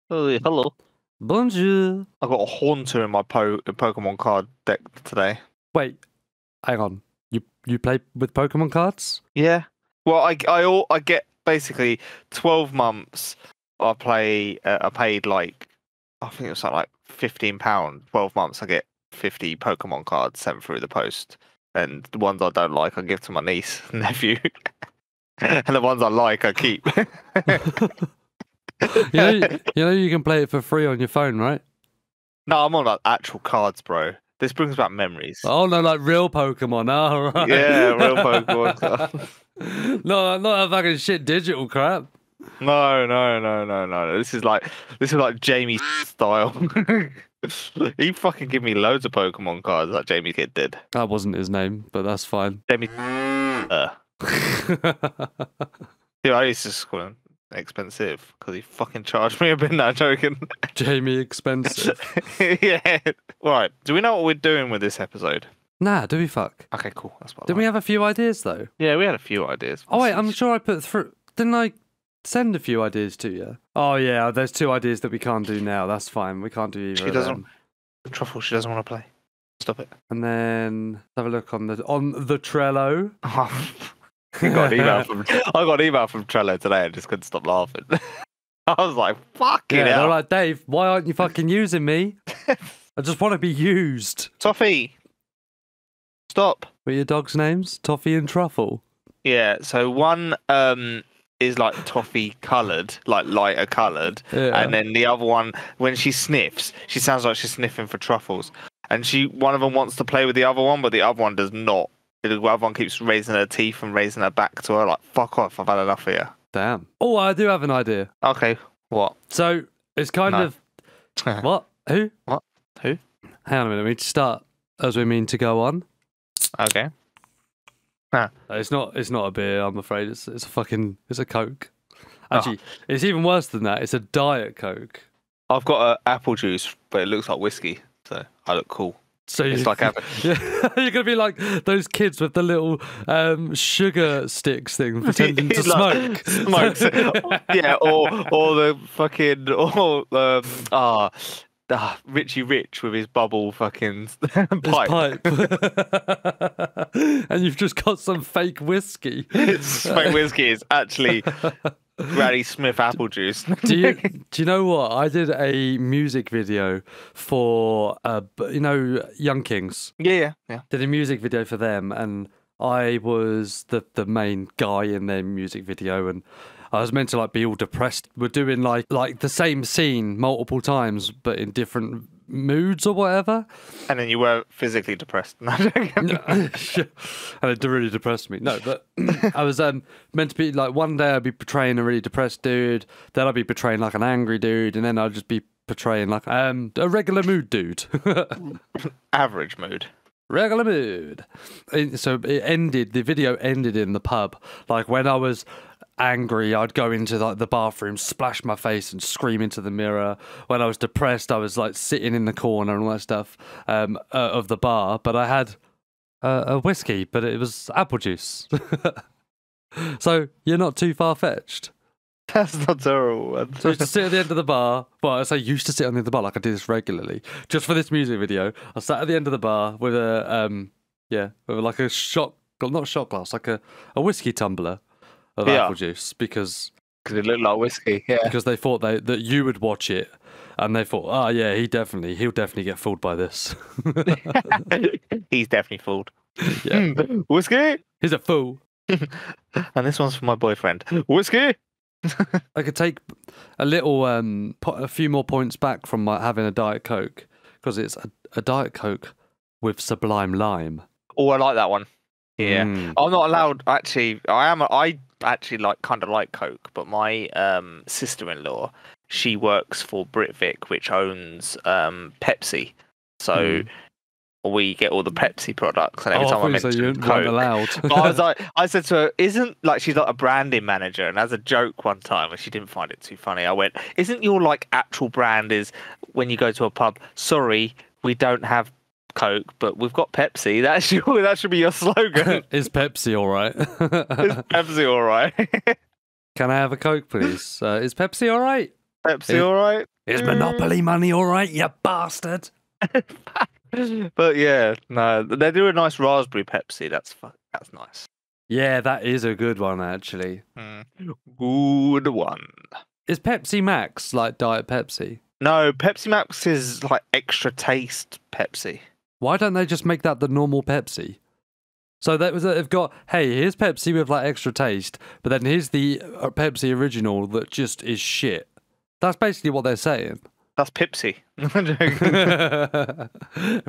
Oh, yeah, hello. Bonjour. I got a Haunter in my Pokemon card deck today. Wait, hang on. You play with Pokemon cards? Yeah. Well, I get basically 12 months. I paid like I think it was something like £15. 12 months. I get 50 Pokemon cards sent through the post, and the ones I don't like, I give to my niece and nephew, and the ones I like, I keep. You can play it for free on your phone, right? No, I'm on like actual cards, bro. This brings back memories. Oh no, like real Pokemon. Oh, right. Yeah, real Pokemon cards. No, not that fucking shit digital crap. No. This is like Jamie style. He fucking give me loads of Pokemon cards like Jamie Kid did. That wasn't his name, but that's fine. Jamie. Yeah, I used to just call him expensive because he fucking charged me a bit. No, joking. Jamie expensive. Yeah. Right. Do we know what we're doing with this episode? Nah, do we fuck? Okay, cool. That's what. Didn't we have a few ideas though? Yeah, we had a few ideas. Oh wait, I'm sure I put through. Didn't I send a few ideas to you? Oh yeah, there's 2 ideas that we can't do now. That's fine. We can't do either. She doesn't. Truffle. She doesn't want to play. Stop it. And then let's have a look on the Trello. I got an email from Trello today. I just couldn't stop laughing. I was like, "Fucking hell!" They're like, Dave, why aren't you fucking using me? I just want to be used. Toffee, stop. What are your dogs' names? Toffee and Truffle. Yeah. So one is like toffee coloured, like lighter coloured, Yeah. and then the other one, when she sniffs, she sounds like she's sniffing for truffles. And one of them wants to play with the other one, but the other one does not. The other one keeps raising her teeth and raising her back to her, like, fuck off, I've had enough of you. Damn. Oh, I do have an idea. Okay, what? So it's kind of what? Who? What? Who? Hang on a minute. We need to start as we mean to go on. Okay. It's not a beer. I'm afraid it's a Coke. Actually, It's even worse than that. It's a Diet Coke. I've got apple juice, but it looks like whiskey, so I look cool. So it's like apple. Yeah, you're gonna be like those kids with the little sugar sticks thing, pretending to smoke. Smokes. Yeah, or the fucking Richie Rich with his bubble fucking pipe. And you've just got some fake whiskey. Fake whiskey is actually Granny Smith apple juice. Do you know what? I did a music video for Young Kings. Yeah. Did a music video for them, and I was the main guy in their music video, and I was meant to like be all depressed. We're doing like the same scene multiple times, but in different moods or whatever. And then you were physically depressed. And it really depressed me. No, but I was meant to be like, one day I'd be portraying a really depressed dude, then I'd be portraying like an angry dude, and then I'd just be portraying like a regular mood dude. Average mood. Regular mood. So the video ended in the pub. Like when I was angry, I'd go into like the bathroom, splash my face and scream into the mirror. When I was depressed, I was like sitting in the corner and all that stuff of the bar, but I had a whiskey, but it was apple juice. So you're not too far-fetched. That's not terrible. So I used to sit at the end of the bar. Well, I say used to sit on the end of the bar, like I do this regularly. Just for this music video, I sat at the end of the bar with with like a not a shot glass, like a whiskey tumbler of apple juice, because it looked like whiskey. Yeah. Because they thought that you would watch it, and they thought, oh yeah, he'll definitely get fooled by this. He's definitely fooled. Yeah. Whiskey. He's a fool. And this one's for my boyfriend. Whiskey. I could take a few more points back from having a Diet Coke, because it's a Diet Coke with Sublime Lime. Oh, I like that one. Yeah. I'm not allowed. Actually, I actually kind of like Coke, but my sister-in-law, she works for Britvic, which owns Pepsi. So we get all the Pepsi products, and every time I mention Coke, allowed. I said to her, "Isn't she's like a branding manager?" And as a joke one time, and she didn't find it too funny, I went, "Isn't your like actual brand is when you go to a pub? Sorry, we don't have Coke, but we've got Pepsi. That should be your slogan." Is Pepsi all right? Is Pepsi all right? Can I have a Coke, please? Is Pepsi all right? Pepsi all right? Is Monopoly money all right, you bastard? But yeah, no, they do a nice raspberry Pepsi. That's nice. Yeah, that is a good one, actually. Good one. Is Pepsi Max like Diet Pepsi? No, Pepsi Max is like extra taste Pepsi. Why don't they just make that the normal Pepsi? So they've got, hey, here's Pepsi with like extra taste, but then here's the Pepsi original that just is shit. That's basically what they're saying. That's Pepsi.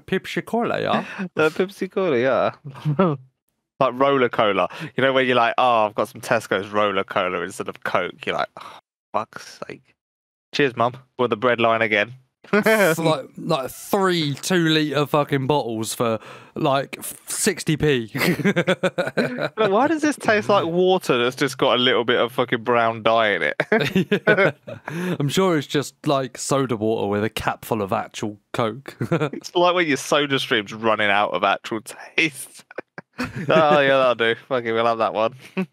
Pepsi Cola, yeah? Pepsi Cola, yeah. Like Roller Cola. You know, when you're like, oh, I've got some Tesco's Roller Cola instead of Coke. You're like, oh, fuck's sake. Cheers, Mum. For the bread line again. like 3 2-litre fucking bottles for like 60p. Why does this taste like water that's just got a little bit of fucking brown dye in it? Yeah. I'm sure it's just like soda water with a cap full of actual Coke. It's like when your soda stream's running out of actual taste. Oh yeah, that'll do. Fucking, we'll have that one. Do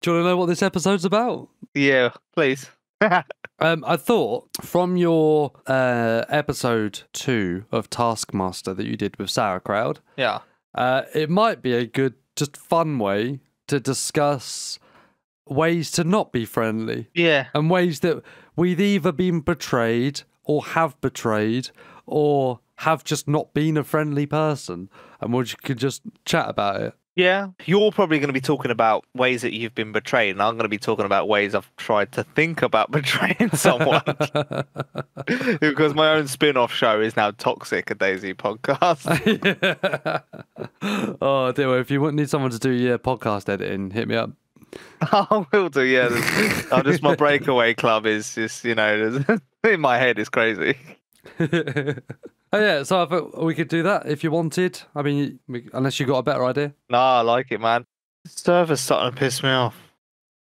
you want to know what this episode's about? Yeah, please. I thought from your episode 2 of Taskmaster that you did with Sauerkraut, yeah, it might be a good, just fun way to discuss ways to not be friendly. Yeah, and ways that we've either been betrayed or have betrayed or have just not been a friendly person, and we could just chat about it. Yeah, you're probably going to be talking about ways that you've been betrayed, and I'm going to be talking about ways I've tried to think about betraying someone. Because my own spin-off show is now Toxic, a DayZ podcast. Oh, dear, if you need someone to do your podcast editing, hit me up. I will do, yeah. Just my breakaway club is just, you know, in my head is crazy. Oh yeah, so I thought we could do that if you wanted. I mean, unless you got a better idea. Nah, I like it, man. The server's starting to piss me off.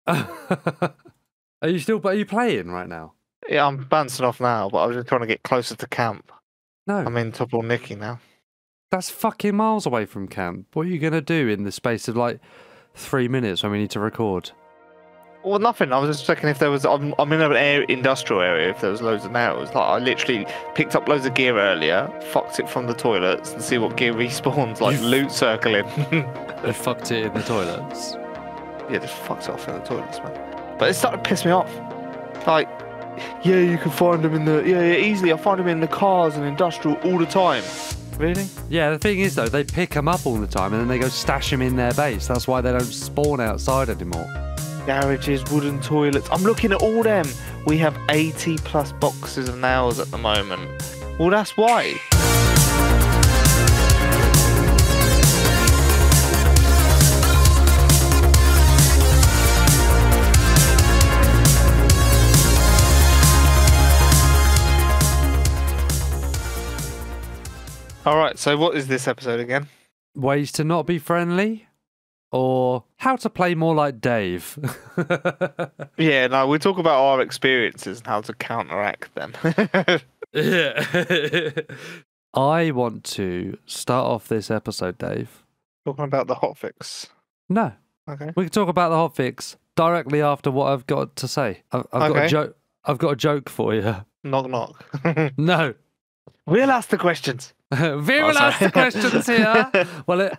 Are you playing right now? Yeah, I'm bouncing off now, but I was just trying to get closer to camp. No. I'm in Topple Nicky now. That's fucking miles away from camp. What are you going to do in the space of like 3 minutes when we need to record? Well, nothing. I was just checking if there was. I'm in an industrial area. If there was loads of nails, like I literally picked up loads of gear earlier, fucked it from the toilets, and see what gear respawns. Like loot circling. You fucked it in the toilets. Yeah, just fucked it off in the toilets, man. But it started to piss me off. Like, yeah, you can find them in the easily. I find them in the cars and industrial all the time. Really? Yeah, the thing is though, they pick them up all the time and then they go stash them in their base. That's why they don't spawn outside anymore. Garages, wooden toilets. I'm looking at all them. We have 80 plus boxes of nails at the moment. Well, that's why. All right, so what is this episode again? Ways to not be friendly? Or how to play more like Dave. Yeah, no, we talk about our experiences and how to counteract them. Yeah. I want to start off this episode, Dave. Talking about the hotfix. No. Okay. We can talk about the hotfix directly after what I've got to say. I've got a joke. I've got a joke for you. Knock knock. No. We'll ask the questions. We will ask the questions here. Well, it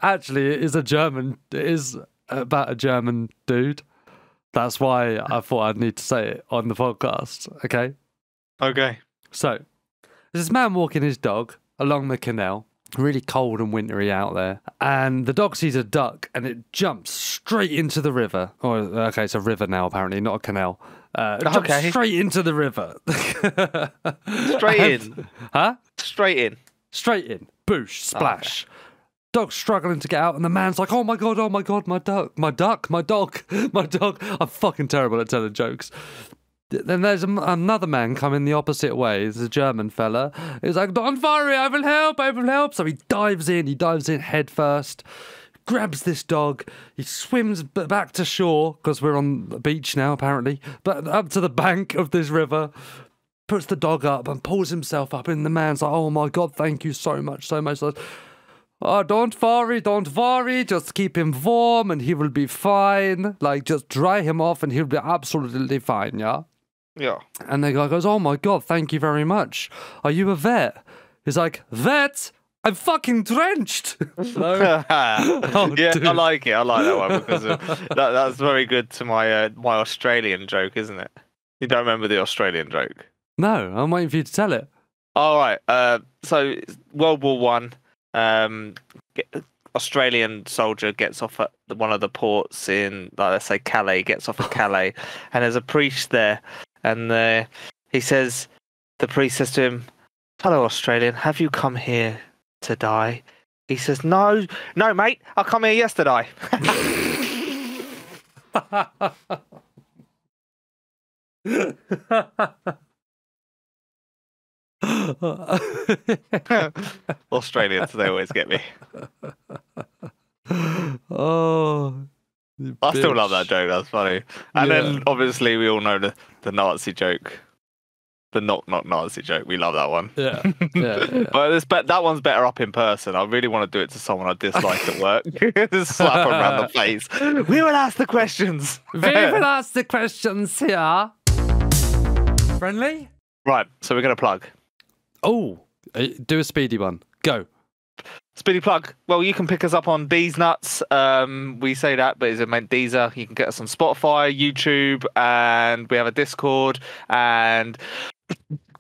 is about a German dude. That's why I thought I'd need to say it on the podcast. Okay. Okay. So, there's this man walking his dog along the canal. Really cold and wintry out there. And the dog sees a duck and it jumps straight into the river. Oh, okay, it's a river now, apparently, not a canal. Jumps straight into the river. Straight in. Huh? Straight in. Straight in. Boosh. Splash. Okay. Dog's struggling to get out, and the man's like, oh my god, my duck, my dog, my dog. I'm fucking terrible at telling jokes. Then there's another man coming the opposite way. It's a German fella. He's like, don't worry, I will help. So he dives in head first, grabs this dog. He swims back to shore, because we're on the beach now, apparently, but up to the bank of this river, puts the dog up and pulls himself up, and the man's like, oh my god, thank you so much. oh, don't worry, just keep him warm and he will be fine. Like, just dry him off and he'll be absolutely fine, yeah? Yeah. And the guy goes, oh my God, thank you very much. Are you a vet? He's like, vet? I'm fucking drenched. Yeah, dude. I like it. I like that one because that's very good to my my Australian joke, isn't it? You don't remember the Australian joke? No, I'm waiting for you to tell it. All right. So World War One. Australian soldier gets off at one of the ports in, like, let's say Calais. Gets off at Calais, and there's a priest there, and the priest says to him, "Hello, Australian. Have you come here to die?" He says, "No, mate. I come here yesterday." Australians, they always get me. Oh, I still love that joke. That's funny. And then obviously we all know the Nazi joke, the knock Nazi joke. We love that one. Yeah. But that one's better up in person. I really want to do it to someone I dislike at work. Just slap them around the face. We will ask the questions. We will ask the questions here. Friendly? Right. So we're gonna plug. Oh, do a speedy one. Go. Speedy plug. Well, you can pick us up on D's Nuts. We say that, but it's meant Deezer. You can get us on Spotify, YouTube, and we have a Discord and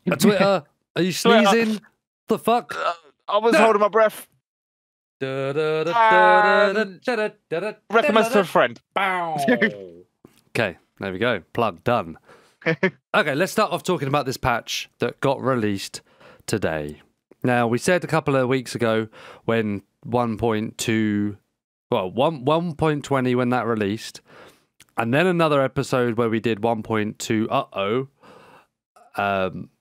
a Twitter. Are you sneezing? The fuck? I was holding my breath. Recommend to a friend. Okay, there we go. Plug done. Okay, let's start off talking about this patch that got released today. Now, we said a couple of weeks ago when 1.20 when that released, and then another episode where we did 1.2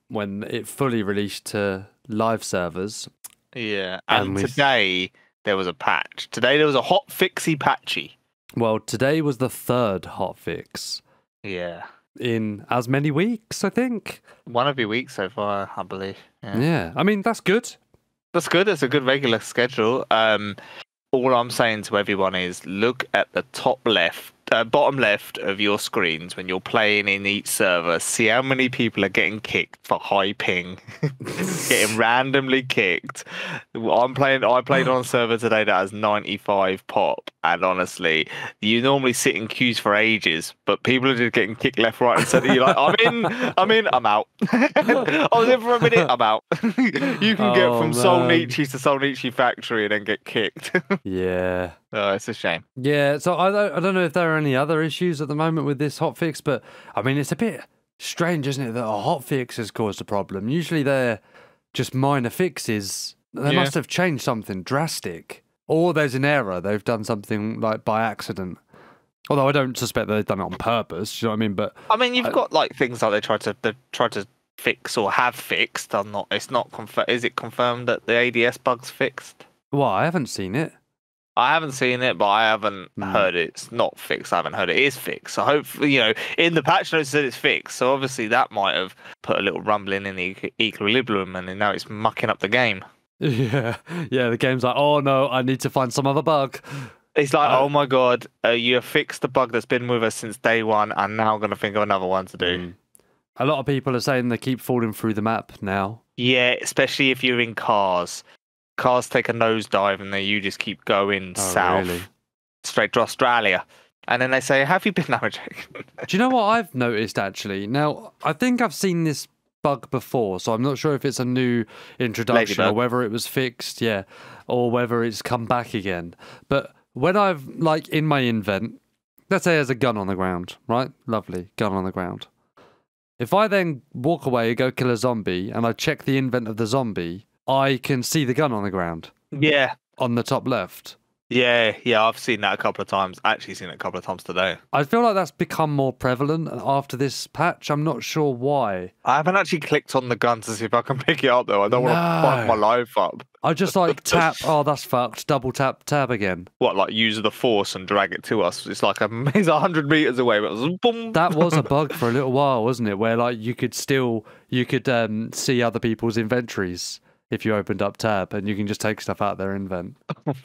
when it fully released to live servers. Yeah, and today there was a patch. Today there was a hot fixy patchy. Well, today was the third hot fix. Yeah. In as many weeks, I think. One every week so far, I believe. Yeah. I mean, that's good. That's good. It's a good regular schedule. All I'm saying to everyone is look at the bottom left of your screens when you're playing in each server. See how many people are getting kicked for high ping, getting randomly kicked. I played on a server today that has 95 pop, and honestly, you normally sit in queues for ages, but people are just getting kicked left, right, and centre. You're like, I'm in, I'm out. I was in for a minute, I'm out. You can get from Solnichi to Solnichi Factory and then get kicked. Yeah. Oh, it's a shame. Yeah, so I don't know if there are any other issues at the moment with this hotfix, but I mean, it's a bit strange, isn't it, that a hotfix has caused a problem. Usually they're just minor fixes. They must have changed something drastic. Or there's an error. They've done something like by accident. Although I don't suspect that they've done it on purpose, you know what I mean? But I mean, you've got like things like they try to fix or have fixed. It's not confirmed. Is it confirmed that the ADS bug's fixed? Well, I haven't seen it. I haven't seen it, but I haven't heard it's not fixed. I haven't heard it is fixed. So hopefully, in the patch notes that it's fixed. So obviously that might have put a little rumbling in the equilibrium, and now it's mucking up the game. Yeah. The game's like, oh no, I need to find some other bug. It's like, oh my god, you have fixed the bug that's been with us since day one, and now I'm going to think of another one to do. A lot of people are saying they keep falling through the map now. Yeah, especially if you're in cars. Cars take a nosedive and then you just keep going south, straight to Australia. And then they say, have you been damaged? Do you know what I've noticed, actually? Now, I think I've seen this bug before, so I'm not sure if it's a new introduction or whether it was fixed, or whether it's come back again. But when I've, like, in my invent, let's say there's a gun on the ground, right? Lovely, gun on the ground. If I then walk away, go kill a zombie, and I check the invent of the zombie, I can see the gun on the ground. Yeah. On the top left. Yeah, I've seen that a couple of times. Actually seen it a couple of times today. I feel like that's become more prevalent after this patch. I'm not sure why. I haven't actually clicked on the gun to see if I can pick it up, though. I don't want to fuck my life up. I just like tap, oh, that's fucked, double tap, tab again. What, like use the force and drag it to us? It's like it's 100 meters away, but it was boom. That was a bug for a little while, wasn't it? Where like you could see other people's inventories if you opened up tab, and you can just take stuff out their invent.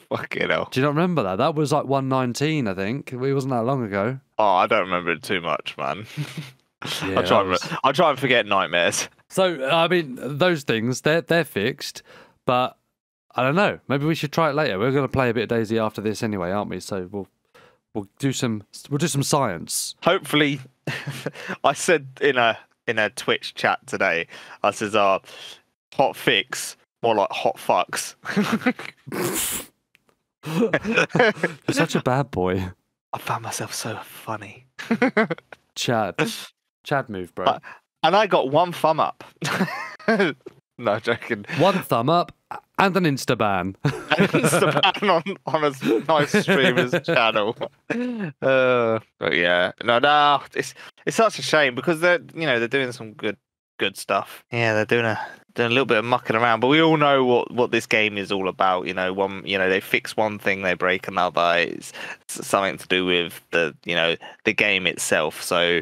Fucking hell. Do you not remember that? That was like 119, I think. It wasn't that long ago. Oh, I don't remember it too much, man. Yeah, I'll try and forget nightmares. So, I mean, those things, they're fixed, but I don't know. Maybe we should try it later. We're going to play a bit of DayZ after this anyway, aren't we? So we'll do some science. Hopefully, I said in a Twitch chat today, I says, hot fix, more like hot fucks. You're such a bad boy. I found myself so funny. Chad move, bro. And I got one thumb up. No, joking. One thumb up and an Insta ban. An Insta ban on a nice streamer's channel. But yeah, no, it's such a shame because they're doing some good stuff. Yeah, they're doing a little bit of mucking around, but we all know what this game is all about. They fix one thing, they break another. It's something to do with the game itself. So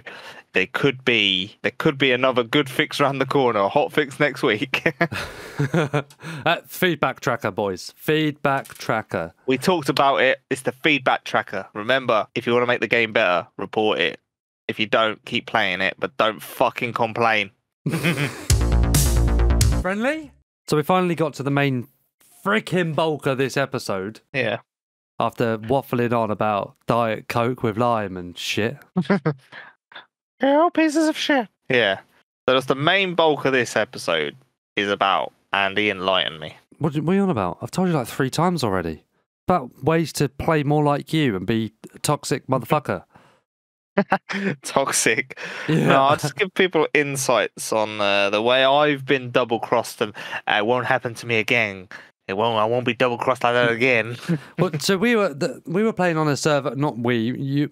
there could be another good fix around the corner, a hot fix next week. Feedback tracker, boys. Feedback tracker. We talked about it. It's the feedback tracker. Remember, if you want to make the game better, report it. If you don't, keep playing it, but don't fucking complain. Friendly? So we finally got to the main freaking bulk of this episode. Yeah. After waffling on about Diet Coke with lime and shit. They're all pieces of shit. Yeah. So that's the main bulk of this episode is about. Andy, enlighten me. What are you on about? I've told you like 3 times already. About ways to play more like you and be a toxic motherfucker. Toxic. Yeah. No, I'll just give people insights on the way I've been double crossed, and it won't happen to me again. I won't be double crossed like that again. Well, so we were playing on a server. Not we. You,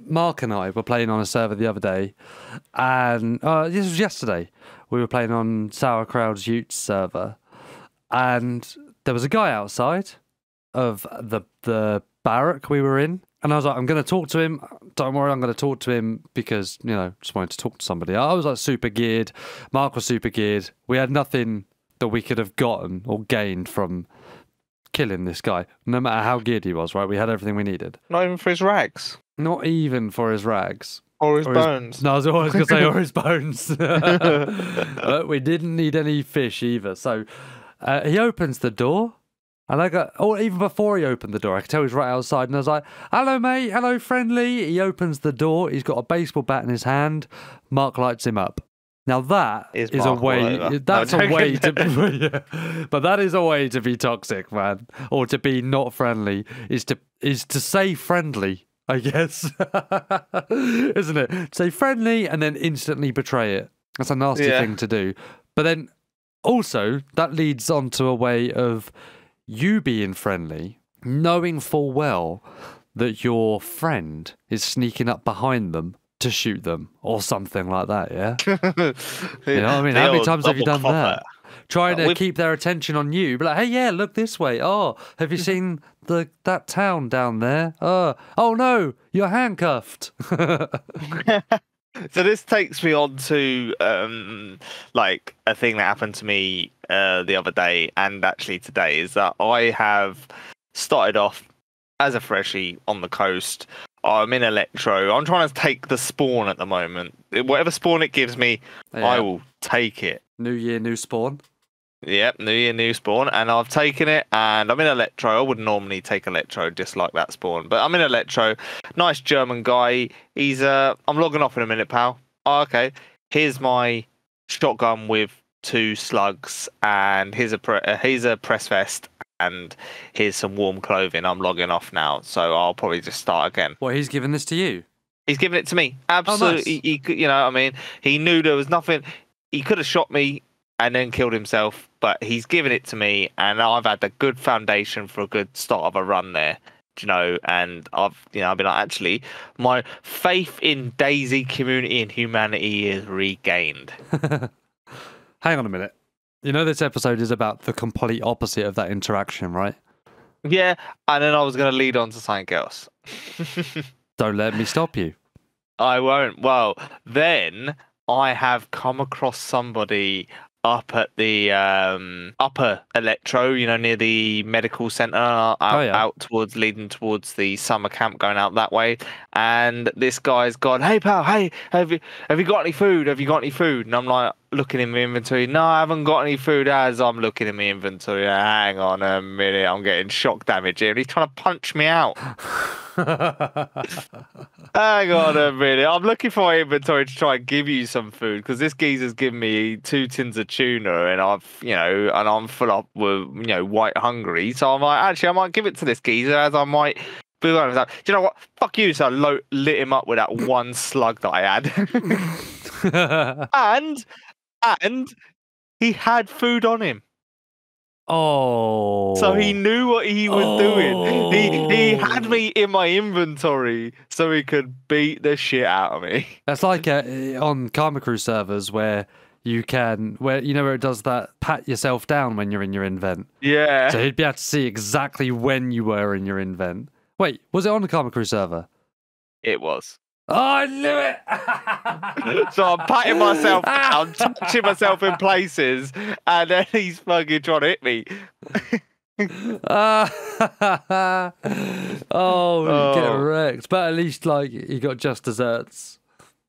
Mark and I were playing on a server the other day, and this was yesterday. We were playing on Sauerkraut's Utes server, and there was a guy outside of the barrack we were in. And I was like, I'm going to talk to him. Don't worry, I'm going to talk to him because, just wanted to talk to somebody. I was like super geared. Mark was super geared. We had nothing that we could have gotten or gained from killing this guy, no matter how geared he was, right? We had everything we needed. Not even for his rags. Not even for his rags. Or his bones. No, I was always going to say, or his bones. We didn't need any fish either. So he opens the door. And I got, even before he opened the door, I could tell he was right outside. And I was like, hello, mate. Hello, friendly. He opens the door. He's got a baseball bat in his hand. Mark lights him up. Now that is a way. That's a way to. But that is a way to be toxic, man, or to be not friendly. Is to say friendly, I guess, isn't it? Say friendly and then instantly betray it. That's a nasty thing to do. But then also that leads on to a way of you being friendly, knowing full well that your friend is sneaking up behind them to shoot them or something like that, yeah? You know what I mean? How many times have you done that? Trying to keep their attention on you. Be like, hey, yeah, look this way. Oh, have you seen that town down there? Oh no, you're handcuffed. So this takes me on to like a thing that happened to me the other day and actually today is that I have started off as a freshie on the coast. I'm in Electro. I'm trying to take the spawn at the moment. Whatever spawn it gives me, I will take it. New year, new spawn. Yep, new year, new spawn, and I've taken it, and I'm in Electro. I would normally take Electro just like that spawn, but I'm in Electro. Nice German guy. He's I'm logging off in a minute, pal. Oh, okay. Here's my shotgun with 2 slugs, and here's a press vest, and here's some warm clothing. I'm logging off now, so I'll probably just start again. Well, he's giving this to you. He's giving it to me. Absolutely. Oh, nice. You know what I mean? He knew there was nothing. He could have shot me and then killed himself, but he's given it to me, and I've had a good foundation for a good start of a run there, and I've been like, actually, my faith in DayZ community and humanity is regained. Hang on a minute. You know this episode is about the complete opposite of that interaction, right? Yeah, and then I was going to lead on to something else. Don't let me stop you. I won't. Well, then I have come across somebody up at the upper Electro, near the medical centre, out leading towards the summer camp, going out that way. And this guy's gone, "Hey pal, hey, have you got any food? Have you got any food?" And I'm like, looking in my inventory. "No, I haven't got any food." As I'm looking in my inventory, hang on a minute, I'm getting shock damage here, and he's trying to punch me out. Hang on a minute, I'm looking for my inventory to try and give you some food, because this geezer's given me 2 tins of tuna, and I'm full up with white hungry. So I'm like, actually, I might give it to this geezer, as I might. Do you know what? Fuck you. So I lit him up with that one slug that I had. and he had food on him. Oh. So he knew what he was doing. He had me in my inventory so he could beat the shit out of me. That's like on Karma Crew servers where you can, where it does that pat yourself down when you're in your invent. Yeah. So he'd be able to see exactly when you were in your invent. Wait, was it on the Karma Crew server? It was. Oh, I knew it! So I'm patting myself down, touching myself in places, and then he's fucking trying to hit me. Get wrecked. But at least, he got just desserts.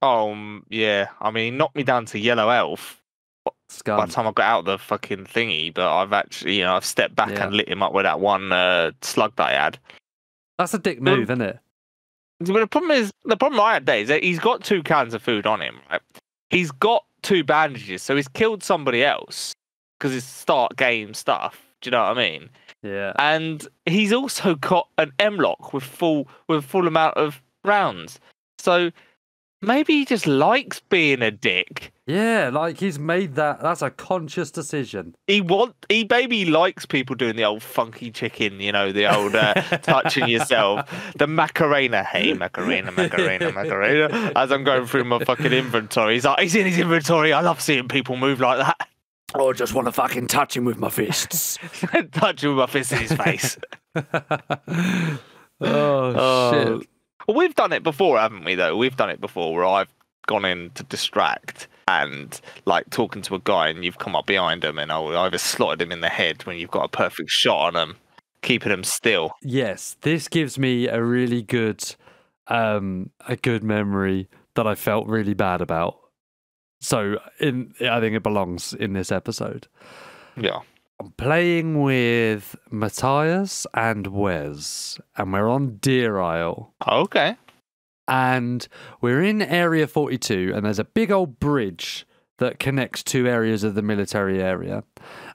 Yeah. I mean, he knocked me down to yellow elf Scum. by the time I got out of the fucking thingy, but I've actually, I've stepped back and lit him up with that one slug that I had. That's a dick move, isn't it? But the problem I had there is that he's got 2 cans of food on him, right? He's got 2 bandages, so he's killed somebody else because it's start game stuff. Do you know what I mean? Yeah. And he's also got an M-lock with full amount of rounds. So maybe he just likes being a dick. Yeah, he's made that. That's a conscious decision. He maybe likes people doing the old funky chicken, the old touching yourself, the Macarena. Hey, Macarena. As I'm going through my fucking inventory, he's in his inventory. I love seeing people move like that. Oh, I just want to fucking touch him with my fists. Touch him with my fist in his face. Oh, shit. Well, we've done it before, haven't we, though? We've done it before where I've gone in to distract and, talking to a guy, and you've come up behind him and I either slotted him in the head when you've got a perfect shot on him, keeping him still. Yes, this gives me a really good memory that I felt really bad about. So I think it belongs in this episode. Yeah. I'm playing with Matthias and Wes, and we're on Deer Isle. Okay. And we're in Area 42, and there's a big old bridge that connects 2 areas of the military area.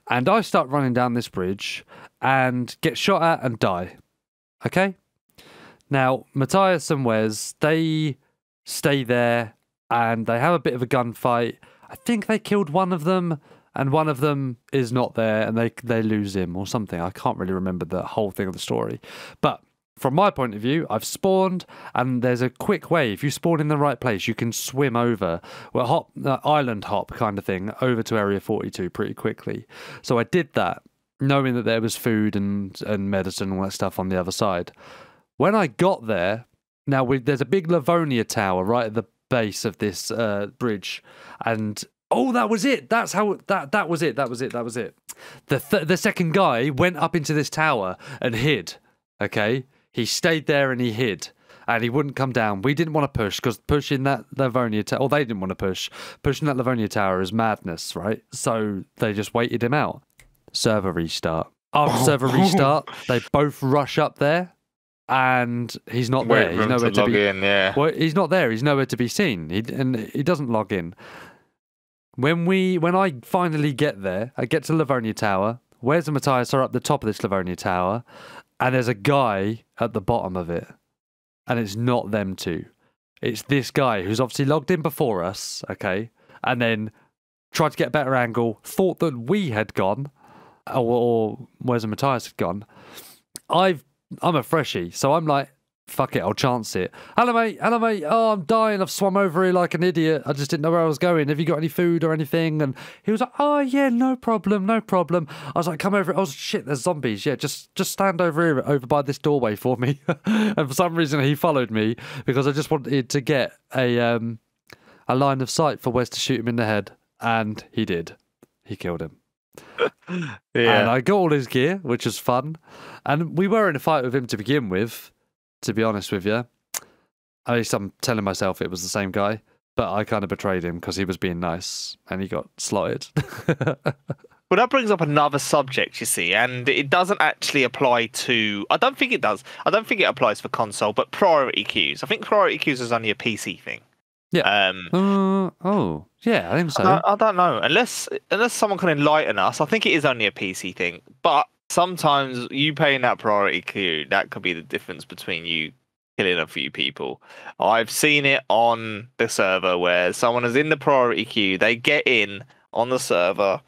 And I start running down this bridge and get shot at and die. Okay? Now, Matthias and Wes, they stay there, and they have a bit of a gunfight. I think they killed one of them, and one of them is not there, and they lose him or something. I can't really remember the whole thing of the story. But from my point of view, I've spawned, and there's a quick way. If you spawn in the right place, you can swim over, island hop kind of thing, over to Area 42 pretty quickly. So I did that, knowing that there was food and medicine and all that stuff on the other side. When I got there, now there's a big Livonia tower right at the base of this bridge, and that was it. That's how that was it. That was it. The second guy went up into this tower and hid. Okay, he stayed there and he hid, and he wouldn't come down. We didn't want to push because pushing that Livonia tower, or they didn't want to push. Pushing that Livonia tower is madness, right? So they just waited him out. Server restart. After server restart, they both rush up there. And he's not there. He's nowhere to be. Well, he's not there. He's nowhere to be seen. He doesn't log in. When I finally get there, I get to Livonia Tower. Wes and Matthias are up the top of this Livonia Tower, and there's a guy at the bottom of it, and it's not them two. It's this guy who's obviously logged in before us, okay, and then tried to get a better angle, thought that we had gone, or Wes and Matthias had gone. I'm a freshie, so I'm like, fuck it, I'll chance it. Hello, mate. Oh, I'm dying. I've swum over here like an idiot. I just didn't know where I was going. Have you got any food or anything? And he was like, oh, yeah, no problem. I was like, come over. Oh, shit, there's zombies. Yeah, just stand over here, over by this doorway for me. And for some reason, he followed me because I just wanted to get a line of sight for Wes to shoot him in the head. And he did. he killed him. And Yeah. I got all his gear, which was fun. And we were in a fight with him to begin with, to be honest with you. At least I'm telling myself it was the same guy, but I kind of betrayed him because he was being nice and he got slotted. Well, that brings up another subject, you see, and it doesn't actually apply to. I don't think it does. I don't think it applies for console, but priority queues. I think priority queues is only a PC thing. Yeah. Oh, yeah, I think so. I don't know. Unless someone can enlighten us, I think it is only a PC thing. But sometimes you paying that priority queue, that could be the difference between you killing a few people. I've seen it on the server where someone is in the priority queue, they get in on the server,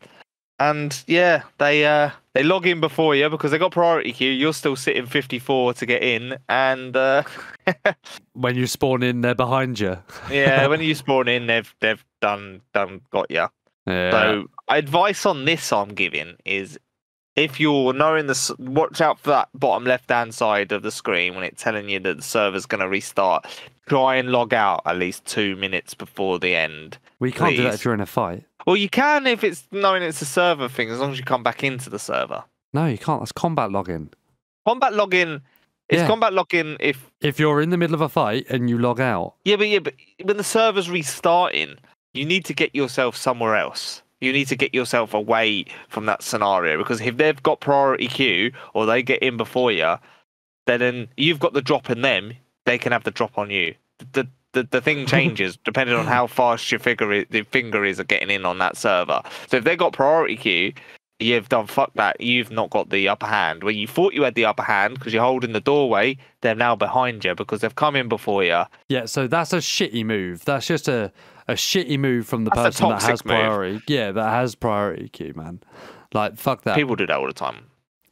and yeah, they log in before you because they got priority queue. You're still sitting 54 to get in, and when you spawn in, they're behind you. yeah, when you spawn in, they've done got you. Yeah. So advice on this I'm giving is, if you're knowing this, watch out for that bottom left-hand side of the screen when it's telling you that the server's going to restart. Try and log out at least 2 minutes before the end. We can't do that if you're in a fight. Well, you can if it's knowing it's a server thing, as long as you come back into the server. No, you can't. That's combat login. Combat login. It's combat login if you're in the middle of a fight and you log out. Yeah, but when the server's restarting, you need to get yourself somewhere else. You need to get yourself away from that scenario, because if they've got priority queue or they get in before you, then you've got the drop in them. They can have the drop on you. The thing changes depending on how fast your finger is at getting in on that server. So if they got priority queue, you've done fuck that. You've not got the upper hand. When you thought you had the upper hand because you're holding the doorway, they're now behind you because they've come in before you. Yeah, so that's a shitty move. That's just a shitty move from the person that has priority. Yeah, that has priority queue, man. Like, fuck that. People do that all the time.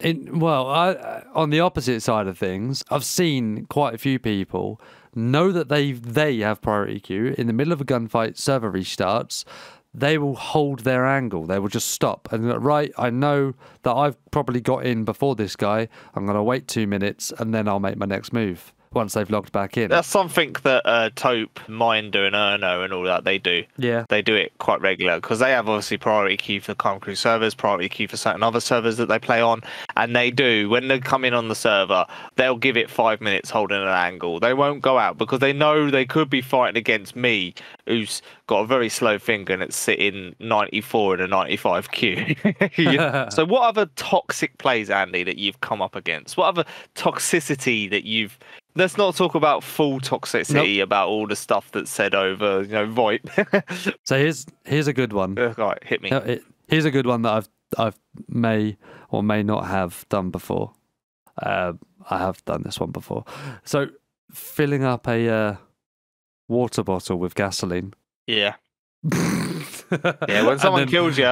On the opposite side of things, I've seen quite a few people know that they have priority queue. In the middle of a gunfight, server restarts, they will hold their angle. They will just stop. And right, I know that I've probably got in before this guy. I'm going to wait 2 minutes and then I'll make my next move once they've logged back in. That's something that Taupe, Minder, and Erno and all that, they do. Yeah. They do it quite regular because they have obviously priority queue for the Calm Crew servers, priority queue for certain other servers that they play on. And they do, when they come in on the server, they'll give it 5 minutes holding an angle. They won't go out because they know they could be fighting against me, who's got a very slow finger and it's sitting 94 in a 95 queue. So what other toxic plays, Andy, that you've come up against? What other toxicity that you've... Let's not talk about full toxicity about all the stuff that's said over, VoIP. So here's a good one. Right, hit me. Here's a good one that I've may or may not have done before. I have done this one before. So filling up a water bottle with gasoline. Yeah. Yeah, when someone kills you.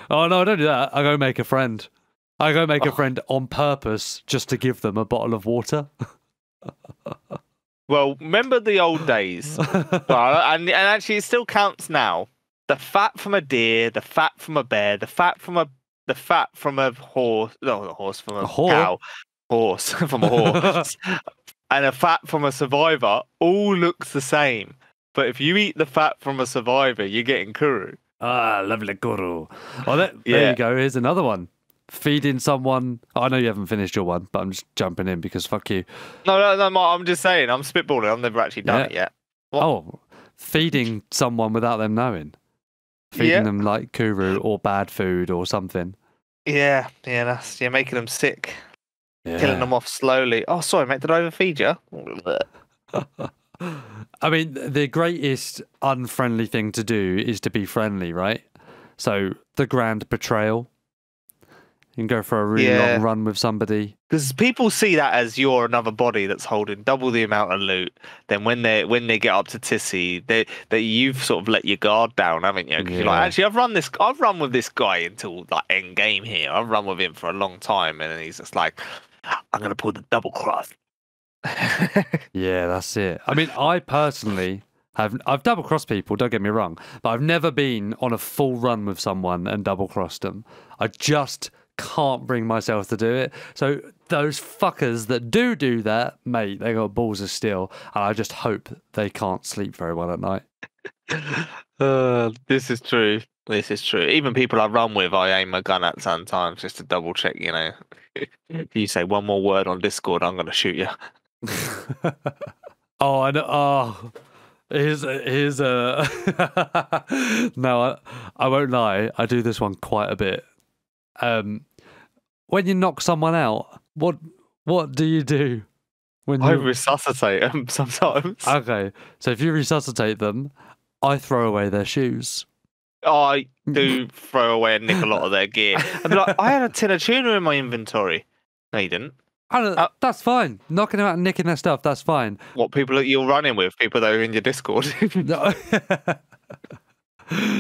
Oh no, I don't do that. I go make a friend. I go make a friend on purpose just to give them a bottle of water. Well, remember the old days, and actually it still counts now. The fat from a deer, the fat from a bear, the fat from a horse, no, a horse from a cow, horse from a horse, and a fat from a survivor all looks the same. But if you eat the fat from a survivor, you're getting kuru. Ah, lovely kuru. Well, there you go. Here's another one. Feeding someone. I know you haven't finished your one, but I'm just jumping in because fuck you. No, I'm just saying. I'm spitballing. I've never actually done it yet. What? Oh, feeding someone without them knowing. Feeding them like kuru or bad food or something. Yeah, you're making them sick. Yeah. Killing them off slowly. Oh, sorry, mate. Did I overfeed you? I mean, the greatest unfriendly thing to do is to be friendly, right? So the grand betrayal. You can go for a really long run with somebody. Because people see that as you're another body that's holding double the amount of loot. Then when they get up to Tissy, that you've sort of let your guard down, haven't you? Because you're like, actually, I've run with this guy until like end game here. I've run with him for a long time, and then he's just like, I'm gonna pull the double cross. Yeah, that's it. I mean, I personally I've double crossed people. Don't get me wrong, but I've never been on a full run with someone and double crossed them. I just can't bring myself to do it. So those fuckers that do that, mate, they got balls of steel, and I just hope they can't sleep very well at night. This is true. This is true. Even people I run with, I aim a gun at sometimes just to double check. If you say one more word on Discord, I'm gonna shoot you. Oh, I know. Oh, here's a. No, I won't lie. I do this one quite a bit. When you knock someone out, what do you do? I resuscitate them sometimes. Okay, so if you resuscitate them, I throw away their shoes. I do throw away and nick a lot of their gear. I'd be like, I had a tin of tuna in my inventory. No, you didn't. That's fine. Knocking them out and nicking their stuff, that's fine. What, people that you're running with? People that are in your Discord? No.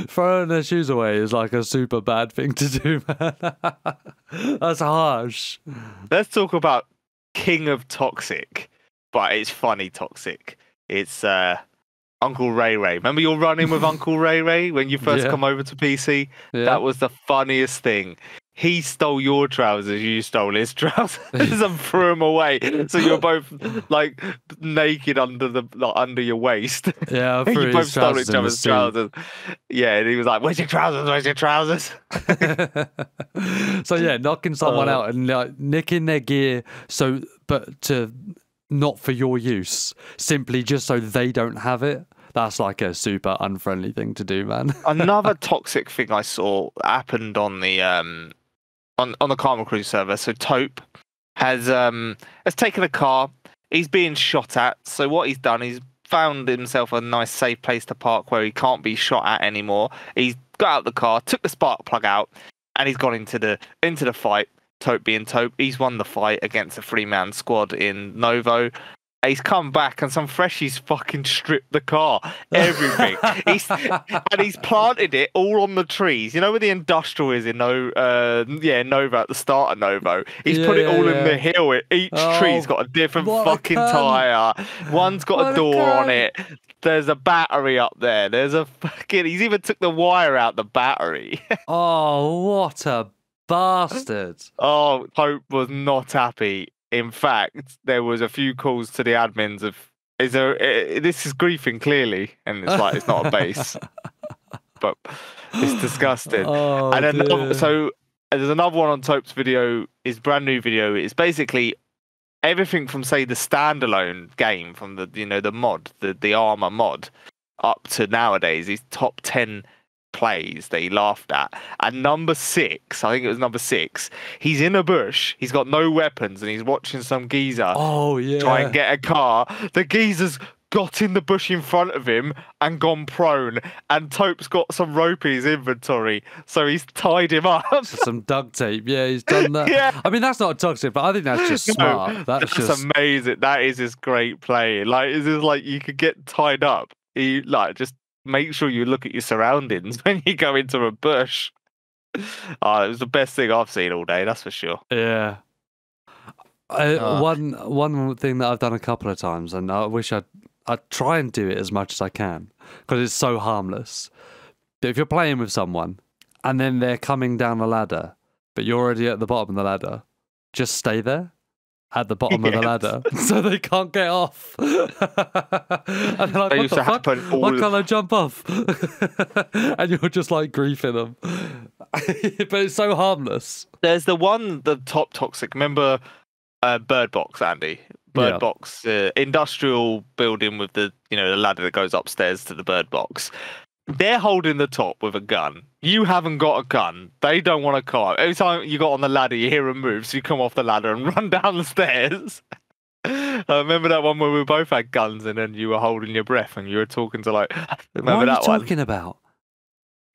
Throwing their shoes away is like a super bad thing to do, man. That's harsh. Let's talk about King of Toxic, but it's funny toxic. It's Uncle Ray Ray. Remember you're running with Uncle Ray Ray when you first come over to PC? Yeah. That was the funniest thing. He stole your trousers, you stole his trousers and threw them away. So you're both like naked under your waist. Yeah, I you both stole each other's trousers. Yeah, and he was like, "Where's your trousers? Where's your trousers?" So yeah, knocking someone out and like nicking their gear, but to not for your use, simply just so they don't have it. That's like a super unfriendly thing to do, man. Another toxic thing I saw happened on the on the Karma Crew server. So Taupe has taken a car. He's being shot at. So what he's done, he's found himself a nice safe place to park where he can't be shot at anymore. He's got out the car, took the spark plug out, and he's gone into the fight. Taupe being Taupe, he's won the fight against a 3-man squad in Novo. He's come back and some freshies fucking stripped the car, everything. He's planted it all on the trees. You know where the industrial is in Novo at the start of Novo. He's put it all in the hill. Each tree's got a different fucking tire. One's got a door on it. There's a battery up there. There's a fucking. He's even took the wire out the battery. Oh, what a bastard! Oh, Hope was not happy. In fact, there was a few calls to the admins of, this is griefing clearly, and it's like, it's not a base. But it's disgusting. Oh, and then, so there's another one on Taupe's video, his brand new video. It's basically everything from, say, the standalone game, from the mod, the armor mod, up to nowadays, his top 10 plays that he laughed at. And number 6, I think it was number 6, he's in a bush, he's got no weapons, and he's watching some geezer try and get a car. The geezer's got in the bush in front of him and gone prone, and Taupe's got some rope in his inventory, so he's tied him up. Some duct tape. Yeah, he's done that. Yeah. I mean, that's not toxic, but I think that's just smart. That's just amazing. That is just great play. Like, it's just like you could get tied up. You just make sure you look at your surroundings when you go into a bush. Oh, it was the best thing I've seen all day, that's for sure. Yeah. One thing that I've done a couple of times, and I wish I'd try and do it as much as I can, because it's so harmless. But if you're playing with someone, and then they're coming down the ladder, but you're already at the bottom of the ladder, just stay there. At the bottom of the ladder, so they can't get off. And they're like, what the fuck? Why can't I jump off? And you're just like griefing them. But it's so harmless. There's the top toxic. Remember Bird Box, Andy? Bird Box, industrial building with the ladder that goes upstairs to the Bird Box. They're holding the top with a gun. You haven't got a gun. They don't want to climb. Every time you got on the ladder, you hear them move, so you come off the ladder and run down the stairs. I remember that one where we both had guns and then you were holding your breath and you were talking to remember that one? What are you talking about?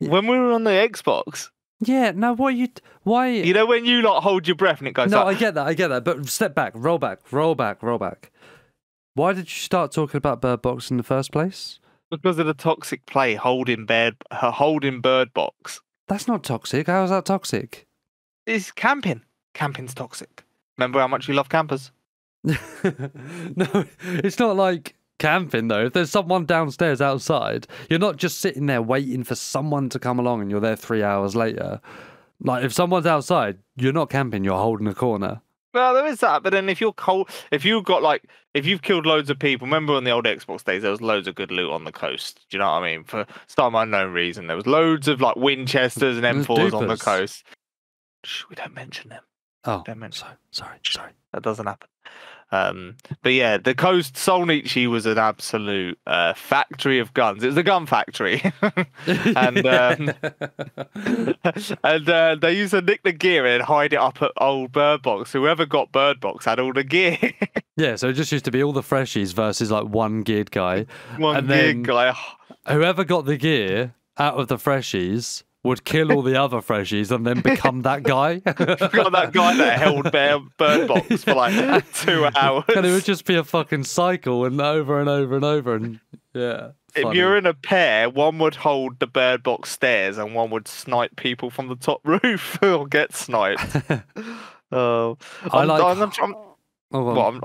When we were on the Xbox. Yeah, no, why? You know when you hold your breath and it goes No, up? I get that, but step back, roll back. Why did you start talking about Bird Box in the first place? Because of the toxic play, holding Bird Box. That's not toxic. How is that toxic? It's camping. Camping's toxic. Remember how much we love campers? No, it's not like camping, though. If there's someone downstairs outside, you're not just sitting there waiting for someone to come along and you're there 3 hours later. Like, if someone's outside, you're not camping, you're holding a corner. Well, there is that, but then if you're cold, if you've killed loads of people, remember on the old Xbox days, there was loads of good loot on the coast. Do you know what I mean? For some unknown reason, there was loads of like Winchesters and M4s on the coast. Shh, we don't mention them. Oh, don't mention. Sorry. That doesn't happen. But yeah, the coast Solnichi was an absolute factory of guns. It was a gun factory, and they used to nick the gear and hide it up at old Bird Box. Whoever got Bird Box had all the gear. Yeah, so it just used to be all the freshies versus like one geared guy. Guy. Whoever got the gear out of the freshies would kill all the other freshies and then become that guy. Got that guy that held Bird Box for like 2 hours. And it would just be a fucking cycle and over and over and over. And yeah. If funny. you're in a pair, one would hold the Bird Box stairs and one would snipe people from the top roof or get sniped. I'm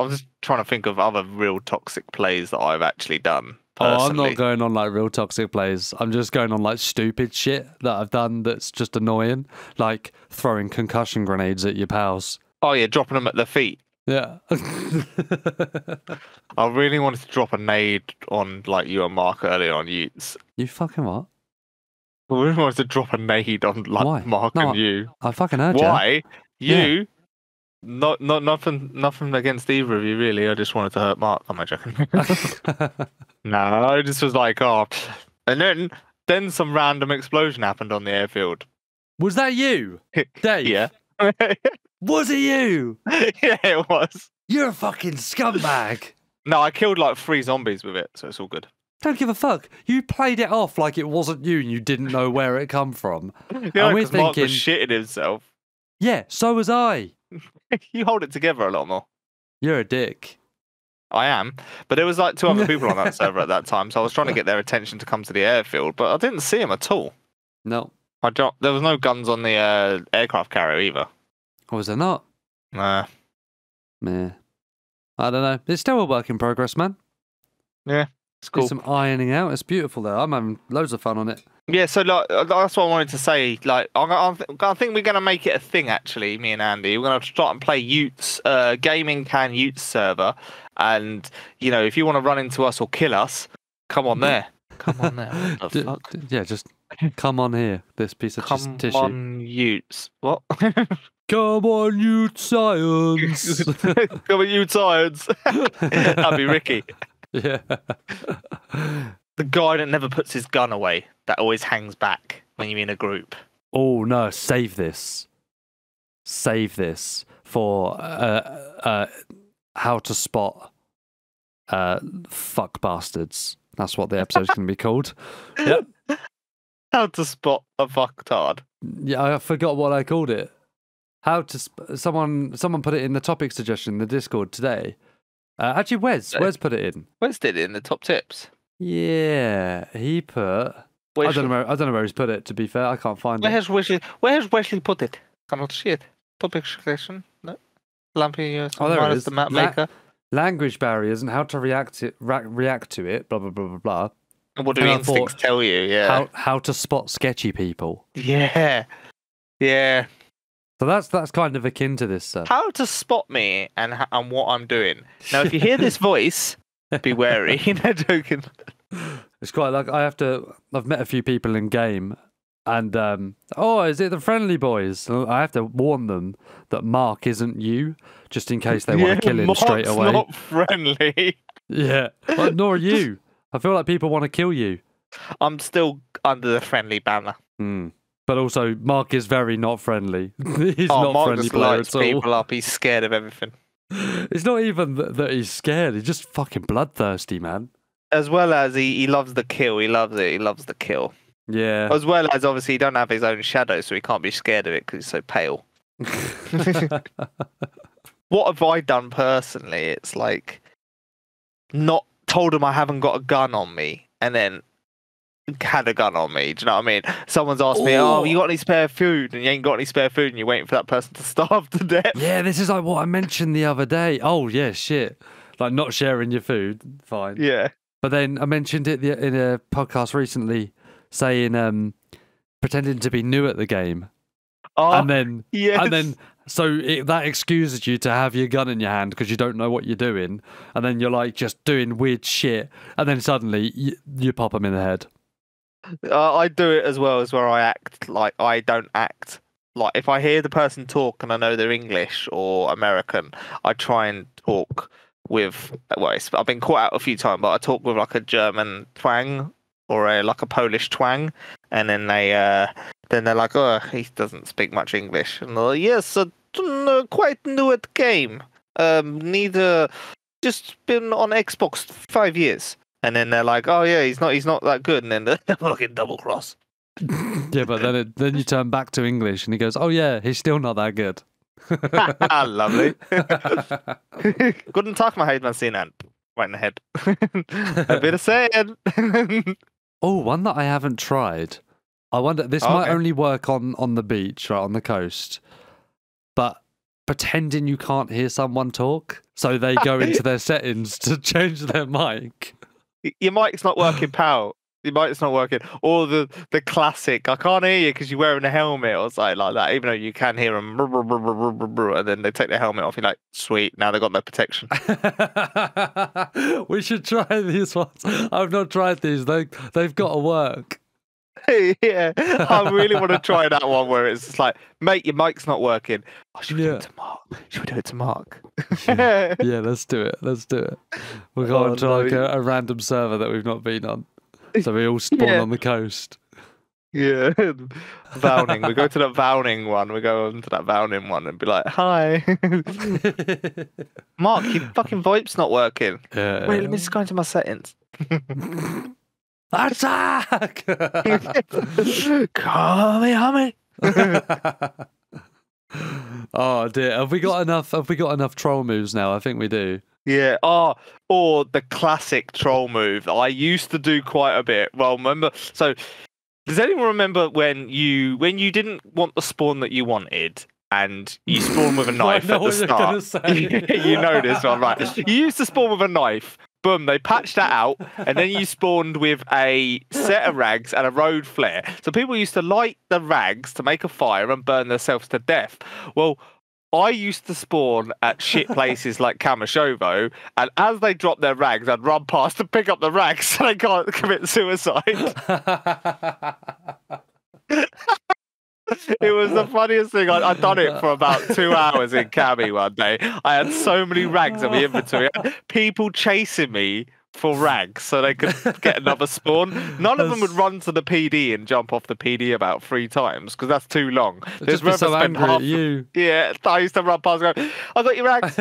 just trying to think of other real toxic plays that I've actually done. Personally. Oh, I'm not going on like real toxic plays. I'm just going on like stupid shit that I've done that's just annoying, like throwing concussion grenades at your pals. Oh yeah, dropping them at their feet. Yeah. I really wanted to drop a nade on like you and Mark earlier on Utes. You fucking what? I really wanted to drop a nade on like Why? Mark and you. I fucking heard you. Why? You? Yeah. Nothing against either of you really. I just wanted to hurt Mark. Am I joking? No, I just was like, oh, and then some random explosion happened on the airfield. Was that you, Dave? Yeah. Was it you? Yeah, it was. You're a fucking scumbag. No, I killed like 3 zombies with it, so it's all good. Don't give a fuck. You played it off like it wasn't you and you didn't know where it come from. Yeah, because Mark was shitting himself. Yeah, so was I. You hold it together a lot more. You're a dick. I am, but there was like 2 other people on that server at that time, so I was trying to get their attention to come to the airfield, but I didn't see them at all. No. There was no guns on the aircraft carrier either. Or was there not? Nah. Meh. I don't know. It's still a work in progress, man. Yeah, it's cool. There's some ironing out. It's beautiful there. I'm having loads of fun on it. Yeah, so like, that's what I wanted to say. Like, I think we're going to make it a thing, actually, me and Andy. We're going to start and play Utes, Gaming Can Utes server. And, you know, if you want to run into us or kill us, come on there. Come on there. What the fuck? Yeah, just come on here. This piece of tissue. Come on, Utes. What? Come on, Ute Science. Come on, Ute Science. That'd be Ricky. Yeah. The guy that never puts his gun away, that always hangs back when you're in a group. Oh, no. Save this. Save this for how to spot fuck bastards. That's what the episode's going to be called. Yep. How to spot a fucktard. Yeah, I forgot what I called it. How to someone put it in the topic suggestion in the Discord today. Actually, Wes put it in. Wes did it in the top tips. Yeah, he put. I don't know where he's put it. To be fair, I can't find it. Where has Wesley put it? Cannot see it. Topic suggestion. No. Lampy. There it is. The map maker. Language barriers and how to react to it. Blah blah blah blah blah. And what do instincts tell you? Yeah. How to spot sketchy people. Yeah. Yeah. So that's kind of akin to this stuff. How to spot me and what I'm doing. Now, if you hear this voice, be wary. No joking. It's quite like I've met a few people in game, and is it the friendly boys? I have to warn them that Mark isn't you, just in case they want to kill him straight away. Mark's not friendly. Yeah, well, nor are you. I feel like people want to kill you. I'm still under the friendly banner. But also, Mark is very not friendly. He's not Mark friendly just player lights at all. people up. He's scared of everything. It's not even that he's scared. He's just fucking bloodthirsty, man. As well as he loves the kill. He loves it. He loves the kill. Yeah. As well as obviously he don't have his own shadow, so he can't be scared of it because he's so pale. What have I done personally? It's like not told him I haven't got a gun on me, and then had a gun on me. Do you know what I mean? Someone's asked me, "Oh, you got any spare food?" And you ain't got any spare food, and you're waiting for that person to starve to death. Yeah, this is like what I mentioned the other day. Oh yeah, shit. Like not sharing your food, fine. Yeah. But then I mentioned it in a podcast recently, saying pretending to be new at the game. Oh, and then So that excuses you to have your gun in your hand because you don't know what you're doing, and then you're like just doing weird shit, and then suddenly you pop them in the head. I do it as well as where I act like I don't act. Like if I hear the person talk and I know they're English or American, I try and talk with. Well, I've been caught out a few times, but I talk with like a German twang or like a Polish twang, and then they're like, oh, he doesn't speak much English, and they're like, yes, quite new at game. Neither just been on Xbox 5 years. And then they're like, "Oh yeah, he's not that good." And then they're fucking double cross. Yeah, but then you turn back to English, and he goes, "Oh yeah, he's still not that good." Lovely. Guten Tag, my Heidman Sinan. Right in the head. A bit of saying. Oh, one that I haven't tried. I wonder. This might only work on the beach, right on the coast. But pretending you can't hear someone talk, so they go into their settings to change their mic. Your mic's not working, pal. Your mic's not working. Or the classic, I can't hear you because you're wearing a helmet or something like that, even though you can hear them. And then they take their helmet off. You're like, sweet, now they've got no protection. We should try these ones. I've not tried these. They've got to work. Yeah, I really want to try that one where it's just like, mate, your mic's not working. Oh, should we do it to Mark? Should we do it to Mark? Yeah, let's do it. Let's do it. We'll go on to like a random server that we've not been on. So we all spawn on the coast. Yeah, Vowning. We go to that Vowning one. We go on to that Vowning one and be like, hi. Mark, your fucking VoIP's not working. Yeah. Wait, let me just go into my settings. Attack! Kami. Oh dear, have we got enough troll moves now? I think we do. Yeah. Or the classic troll move I used to do quite a bit. Well, remember? So, does anyone remember when you didn't want the spawn that you wanted? And you spawn with a knife at the start. You know this one, right? You used to spawn with a knife. Boom, they patched that out, and then you spawned with a set of rags and a road flare. So people used to light the rags to make a fire and burn themselves to death. Well, I used to spawn at shit places like Kamashovo, and as they dropped their rags, I'd run past to pick up the rags so they can't commit suicide. It was the funniest thing. I'd done it for about 2 hours in Cami one day. I had so many rags in my inventory. People chasing me for rags so they could get another spawn. None of them would run to the PD and jump off the PD about 3 times because that's too long. Just be so angry at you. Yeah, I used to run past and go, I got your rags.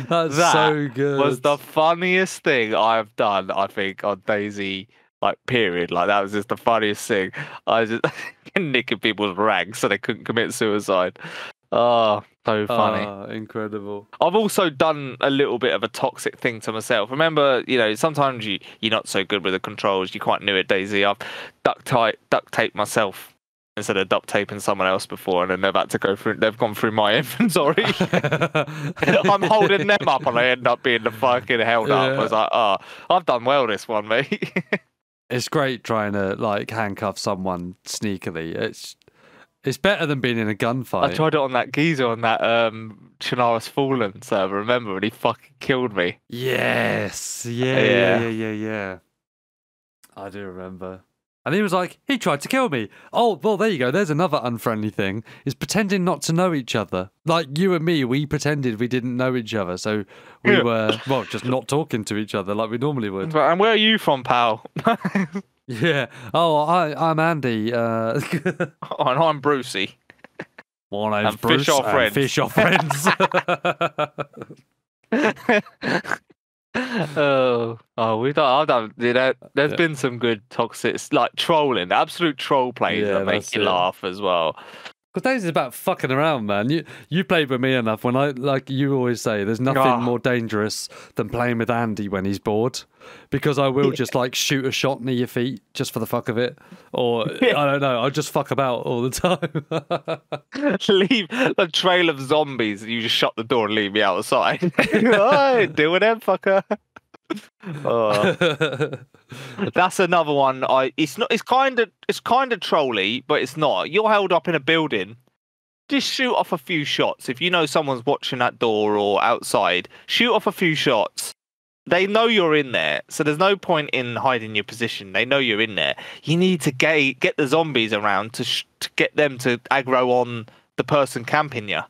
That's so good. Was the funniest thing I've done, I think, on DayZ. Like, period. Like, that was just the funniest thing. I was just nicking people's rags so they couldn't commit suicide. Oh, so funny. Oh, incredible. I've also done a little bit of a toxic thing to myself. Remember, sometimes you're not so good with the controls. You're quite new at DayZ. I've duct taped myself instead of duct taping someone else before, and then they've gone through my inventory. I'm holding them up, and I end up being the fucking held up. I was like, oh, I've done well this one, mate. It's great trying to like handcuff someone sneakily. It's better than being in a gunfight. I tried it on that geezer on that Chernarus Fallen server, remember, and he fucking killed me. Yes. Yeah. I do remember. And he was like, he tried to kill me. Oh, well, there you go. There's another unfriendly thing, is pretending not to know each other. Like you and me, we pretended we didn't know each other. So we were, well, just not talking to each other like we normally would. And where are you from, pal? Yeah. Oh, I'm Andy. And I'm Brucey. My name's Bruce. Fish are friends. I've done. There's been some good toxic, like trolling, absolute troll plays that make you laugh as well. Because DayZ is about fucking around, man. You played with me enough. When like you always say, there's nothing more dangerous than playing with Andy when he's bored, because I will just like shoot a shot near your feet just for the fuck of it, or I don't know, I'll just fuck about all the time. Leave a trail of zombies, and you just shut the door and leave me outside. Oh, do it then, fucker. That's another one. It's kind of trolly, but it's not. You're held up in a building, just shoot off a few shots. If you know someone's watching that door or outside, shoot off a few shots. They know you're in there, so there's no point in hiding your position. They know you're in there. You need to get the zombies around to get them to aggro on the person camping you.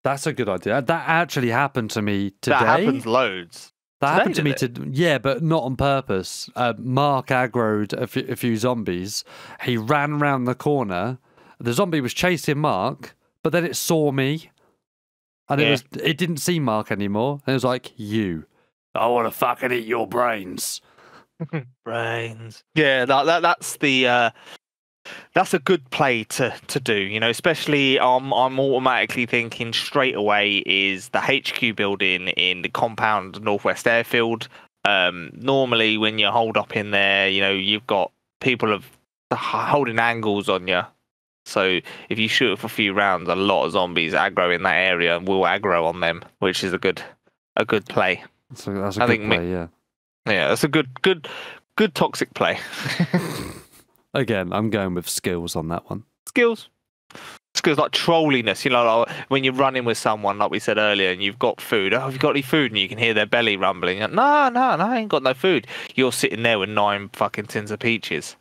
That's a good idea. That actually happened to me today. That happens loads. That happened to me yeah, but not on purpose. Mark aggroed a few zombies. He ran round the corner. The zombie was chasing Mark, but then it saw me, and it didn't see Mark anymore. And it was like, you. I want to fucking eat your brains. Brains. Yeah, that's the that's a good play to do. You know, especially I'm automatically thinking straight away is the HQ building in the compound Northwest Airfield. Normally when you hold up in there, you know, you've got people holding angles on you. So if you shoot for a few rounds, a lot of zombies aggro in that area and will aggro on them, which is a good play. So that's a good play, yeah. Yeah, that's a good toxic play. Again, I'm going with skills on that one. Skills like trolliness, you know, like when you're running with someone, like we said earlier, and you've got food. Oh, have you got any food? And you can hear their belly rumbling. No, I ain't got no food. You're sitting there with 9 fucking tins of peaches.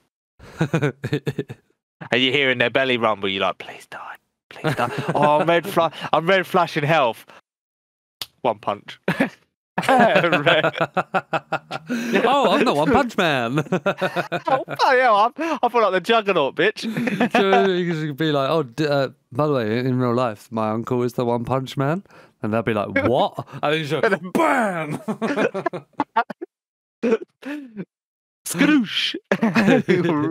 And you're hearing their belly rumble. You're like, please die. Oh, I'm red flashing health. One punch. Oh, I'm the One Punch Man. I feel like the Juggernaut, bitch. So you could be like, by the way, in real life, my uncle is the One Punch Man. And they'll be like, what? And then you just go, BAM! Skadoosh!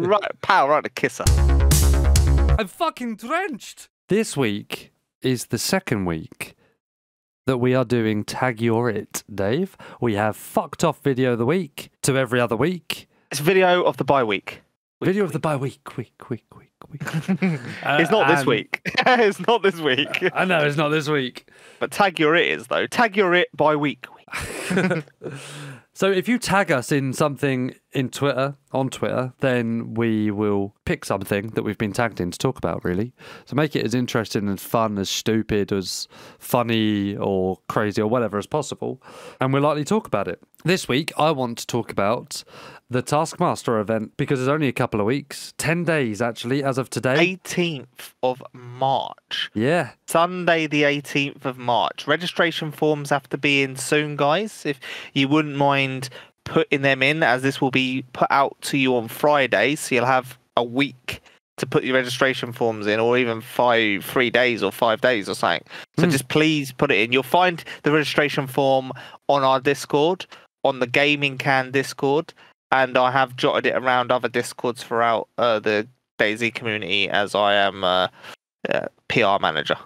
Right, power right to kiss her. I'm fucking drenched. This week is the second week that we are doing Tag Your It, Dave. We have fucked off video of the week to every other week. It's video of the bye week. Video of the bye week. It's not this week. It's not this week. I know it's not this week. But Tag Your It is, though. Tag Your It by week. So if you tag us in something on Twitter, then we will pick something that we've been tagged in to talk about, really. So make it as interesting and fun, as stupid, as funny or crazy or whatever as possible. And we'll likely talk about it. This week, I want to talk about the Taskmaster event because it's only a couple of weeks. 10 days, actually, as of today. 18th of March. Yeah. Sunday, the 18th of March. Registration forms have to be in soon, guys. If you wouldn't mind putting them in, as this will be put out to you on Friday, so you'll have a week to put your registration forms in, or even 3 days or 5 days or something. So just please put it in. You'll find the registration form on our Discord, on the Gaming Can Discord, and I have jotted it around other Discords throughout the DayZ community, as I am PR manager.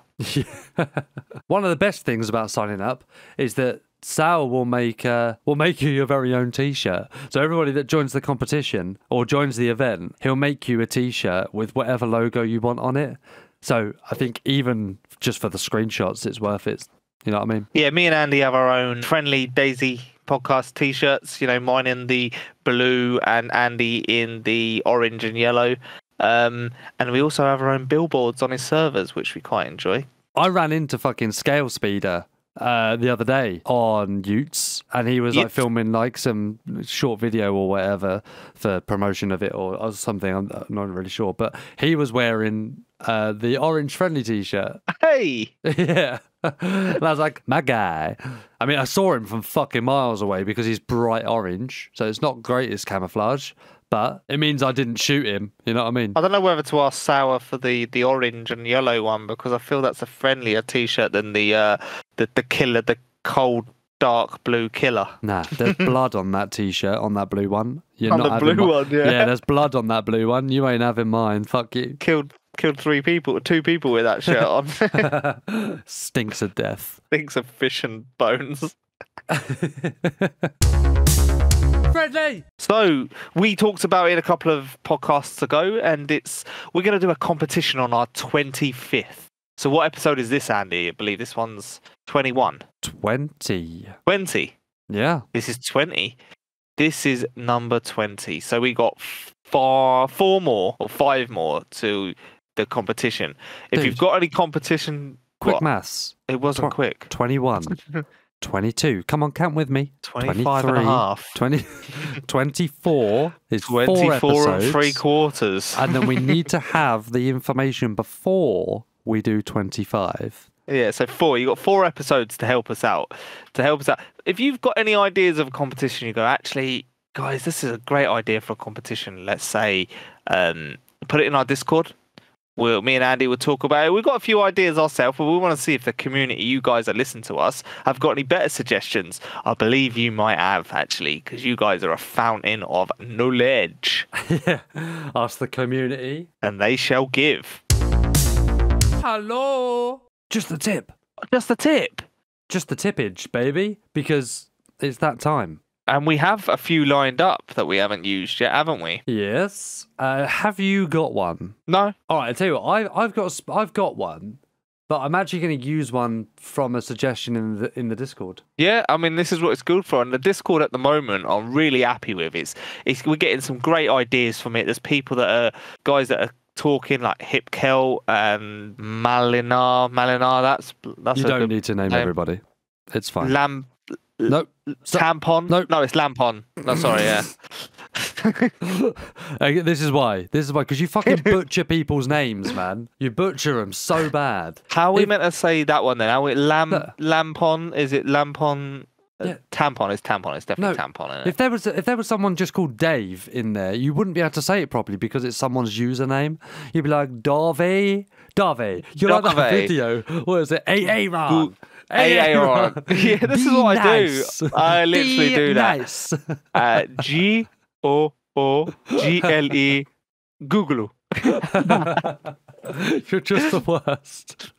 One of the best things about signing up is that Sal will make you your very own T-shirt. So everybody that joins the competition or joins the event, he'll make you a T-shirt with whatever logo you want on it. So I think even just for the screenshots, it's worth it. You know what I mean? Yeah, me and Andy have our own friendly DayZ podcast T-shirts. You know, mine in the blue and Andy in the orange and yellow. And we also have our own billboards on his servers, which we quite enjoy. I ran into fucking Scale Speeder the other day on Utes, and he was like filming like some short video or whatever for promotion of it or something. I'm not really sure, but he was wearing the orange friendly T-shirt. Hey, yeah. And I was like, my guy. I mean, I saw him from fucking miles away because he's bright orange, so it's not greatest camouflage. But it means I didn't shoot him. You know what I mean? I don't know whether to ask Sour for the orange and yellow one, because I feel that's a friendlier T-shirt than the killer, the cold dark blue killer. Nah, there's blood on that T-shirt, on that blue one. You're on not the blue one, yeah. Yeah, there's blood on that blue one. You ain't having mine. Fuck you. Killed 2 people with that shirt on. Stinks of death. Stinks of fish and bones. Friendly. So we talked about it a couple of podcasts ago, and we're going to do a competition on our 25th. So what episode is this, Andy? I believe this one's 21. 20. 20. Yeah. This is 20. This is number 20. So we got 4 more or 5 more to the competition. If Dude. you've got any competition, Quick maths. It wasn't quick. 21. 22. Come on, count with me. 25 and a half. 24 is 24 4 episodes. and 3/4. And then we need to have the information before we do 25. Yeah, so 4. You got 4 episodes to help us out. If you've got any ideas of a competition, you go, actually, guys, this is a great idea for a competition. Let's say, put it in our Discord. Me and Andy will talk about it. We've got a few ideas ourselves, but we want to see if the community, you guys that listen to us, have got any better suggestions. I believe you might have, actually, because you guys are a fountain of knowledge. Yeah, ask the community. And they shall give. Hello. Just the tip. Just the tip. Just the tippage, baby, because it's that time. And we have a few lined up that we haven't used yet, haven't we? Yes. Have you got one? No. All right, I tell you what. I've got one, but I'm actually going to use one from a suggestion in the Discord. Yeah, I mean, this is what it's good for. And the Discord at the moment, I'm really happy with. We're getting some great ideas from it. There's people guys that are talking like Hip Kel and Malinar. That's you don't need to name everybody. It's fine. Nope. Tampon? Nope. No, it's Lampon. No, sorry, yeah. This is why, because you fucking butcher people's names, man. You butcher them so bad. How are we meant to say that one then? Lampon? Is it Lampon? Yeah. Tampon is Tampon. It's definitely Tampon, isn't it? If there was someone just called Dave in there, you wouldn't be able to say it properly because it's someone's username. You'd be like, Dave. You like that video? What is it? AA Ron. AA Ron. Yeah, this is what nice. I do. I literally do that. Nice. GOOGLE. Google. You're just the worst.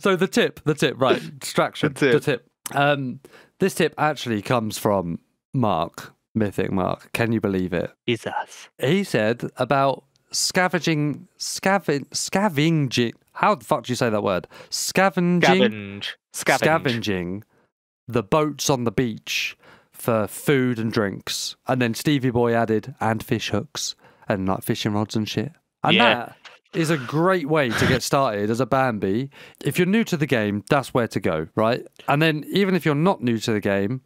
So the tip, right? Distraction. The tip. This tip actually comes from Mark, Mythic Mark. Can you believe it? Jesus. He said about scavenging. How the fuck do you say that word? Scavenging the boats on the beach for food and drinks. And then Stevie Boy added, and fish hooks and like fishing rods and shit. And that is a great way to get started as a Bambi. If you're new to the game, that's where to go, right? And then even if you're not new to the game,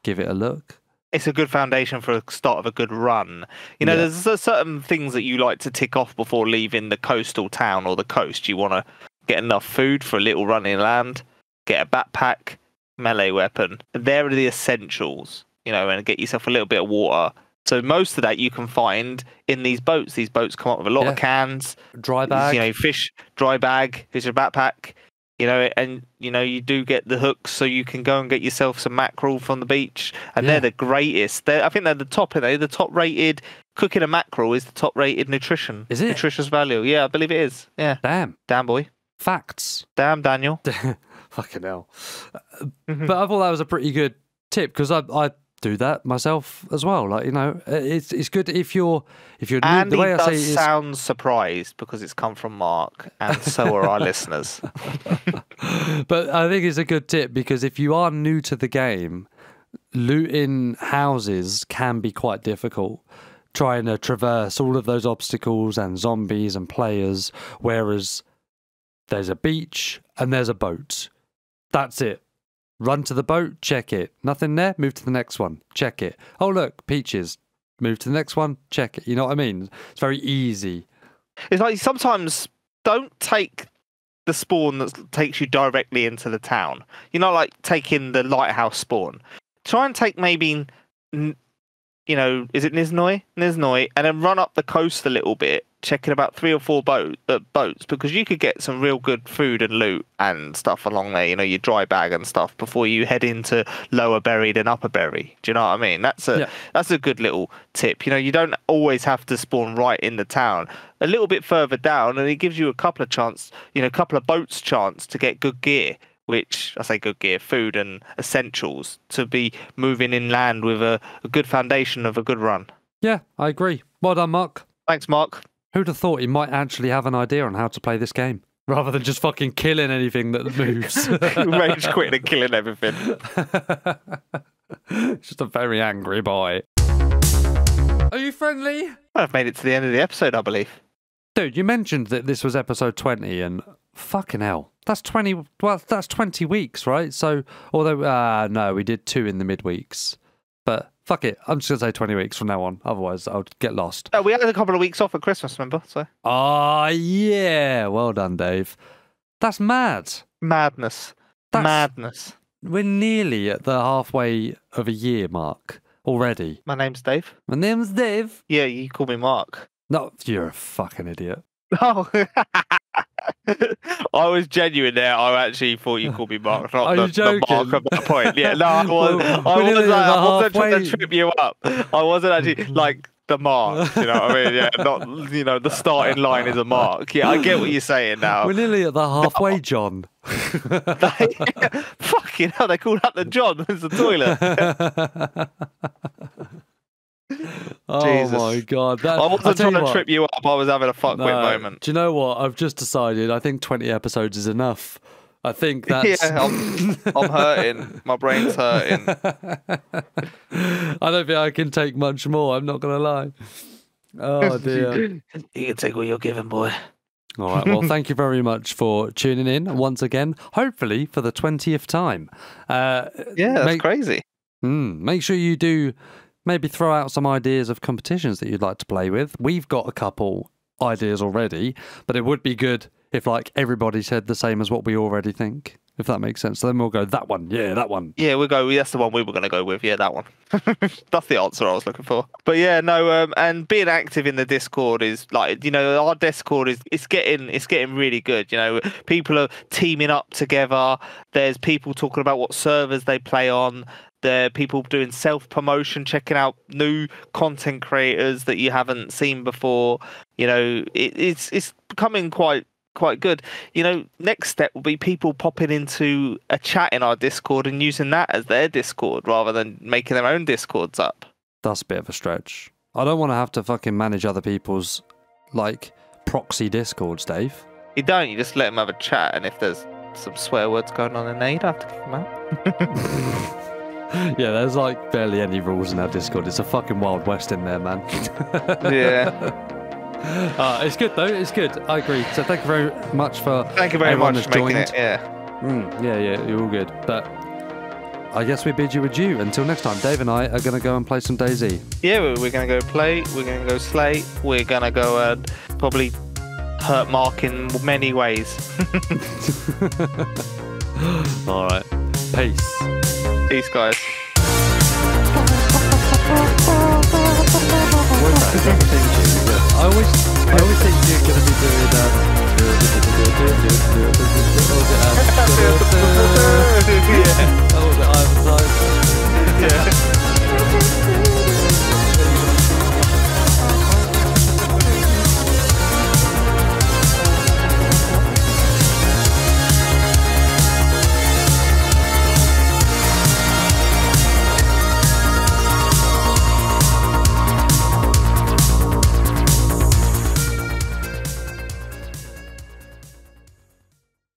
give it a look. It's a good foundation for a start of a good run. You know, there's certain things that you like to tick off before leaving the coastal town or the coast. You want to get enough food for a little run inland, get a backpack, melee weapon. There are the essentials, you know, and get yourself a little bit of water. So most of that you can find in these boats. These boats come up with a lot of cans. Dry bag. You know, fish, dry bag, fish a backpack. You know, and, you know, you do get the hooks so you can go and get yourself some mackerel from the beach. And they're the greatest. I think they're the top, the top rated. Cooking a mackerel is the top rated nutrition. Is it? Nutritious value. Yeah, I believe it is. Yeah. Damn. Damn, boy. Facts. Damn, Daniel. Fucking hell. But I thought that was a pretty good tip because I do that myself as well. Like, you know, it's good if you're new. Andy the way I does say sound surprised because it's come from Mark, and so are our listeners. But I think it's a good tip because if you are new to the game, looting houses can be quite difficult. Trying to traverse all of those obstacles and zombies and players, whereas there's a beach and there's a boat. That's it. Run to the boat, check it. Nothing there, move to the next one, check it. Oh, look, peaches. Move to the next one, check it. You know what I mean? It's very easy. It's like sometimes don't take the spawn that takes you directly into the town. You're not like taking the lighthouse spawn. Try and take maybe, you know, is it Niznoi? Niznoi, and then run up the coast a little bit, checking about 3 or 4 boats, because you could get some real good food and loot and stuff along there, you know, your dry bag and stuff, before you head into Lower Buried and Upper Berry. Do you know what I mean? That's a good little tip. You know, you don't always have to spawn right in the town. A little bit further down, and it gives you a couple of boats chance to get good gear. Which, I say good gear, food and essentials to be moving inland with a good foundation of a good run. Yeah, I agree. Well done, Mark. Thanks, Mark. Who'd have thought he might actually have an idea on how to play this game? Rather than just fucking killing anything that moves. Rage quitting and killing everything. Just a very angry boy. Are you friendly? I've made it to the end of the episode, I believe. Dude, you mentioned that this was episode 20, and fucking hell, that's 20. Well, that's 20 weeks, right? So, although no, we did 2 in the midweeks, but fuck it, I'm just gonna say 20 weeks from now on. Otherwise, I'll get lost. We had a couple of weeks off at Christmas, remember? So. Yeah, well done, Dave. That's mad. Madness. Madness. We're nearly at the halfway of a year mark already. My name's Dave. My name's Dave. Yeah, you call me Mark. No, you're a fucking idiot. Oh. I was genuine there. I actually thought you called me Mark, not the Mark at that point. Yeah, no, I wasn't trying to trip you up. I wasn't actually like the Mark, you know what I mean? Yeah, not, you know, the starting line is a Mark. Yeah, I get what you're saying now. We're nearly at the halfway, John. Fucking hell, they called that the John. It's the toilet. Oh Jesus. My God. I wasn't trying to trip you up. I was having a fuckwit moment. Do you know what? I've just decided I think 20 episodes is enough. I think that's... Yeah, I'm hurting. My brain's hurting. I don't think I can take much more. I'm not going to lie. Oh, dear. You can take what you're given, boy. All right. Well, thank you very much for tuning in once again, hopefully for the 20th time. Yeah, that's crazy. Make sure you do... Maybe throw out some ideas of competitions that you'd like to play with. We've got a couple ideas already, but it would be good if like everybody said the same as what we already think, if that makes sense. So then we'll go, that one, yeah, that one. Yeah, we'll go, that's the one we were going to go with, yeah, that one. That's the answer I was looking for. But yeah, no, and being active in the Discord is like, you know, our Discord is it's getting really good. You know, people are teaming up together. There's people talking about what servers they play on. There are people doing self-promotion, checking out new content creators that you haven't seen before. You know, it's becoming quite good. You know, next step will be people popping into a chat in our Discord and using that as their Discord rather than making their own Discords up. That's a bit of a stretch. I don't want to have to fucking manage other people's, like, proxy Discords, Dave. You don't. You just let them have a chat, and if there's some swear words going on in there, you don't have to kick them out. Yeah, there's like barely any rules in our Discord. It's a fucking Wild West in there, man. Yeah. It's good though. It's good. I agree. So thank you very much for everyone that's making joined. It. Yeah. Yeah, you're all good. But I guess we bid you adieu. Until next time, Dave and I are going to go and play some DayZ. Yeah, we're going to go play. We're going to go slay. We're going to go probably hurt Mark in many ways. All right. Peace. Peace, guys. I always think you're going to be doing that.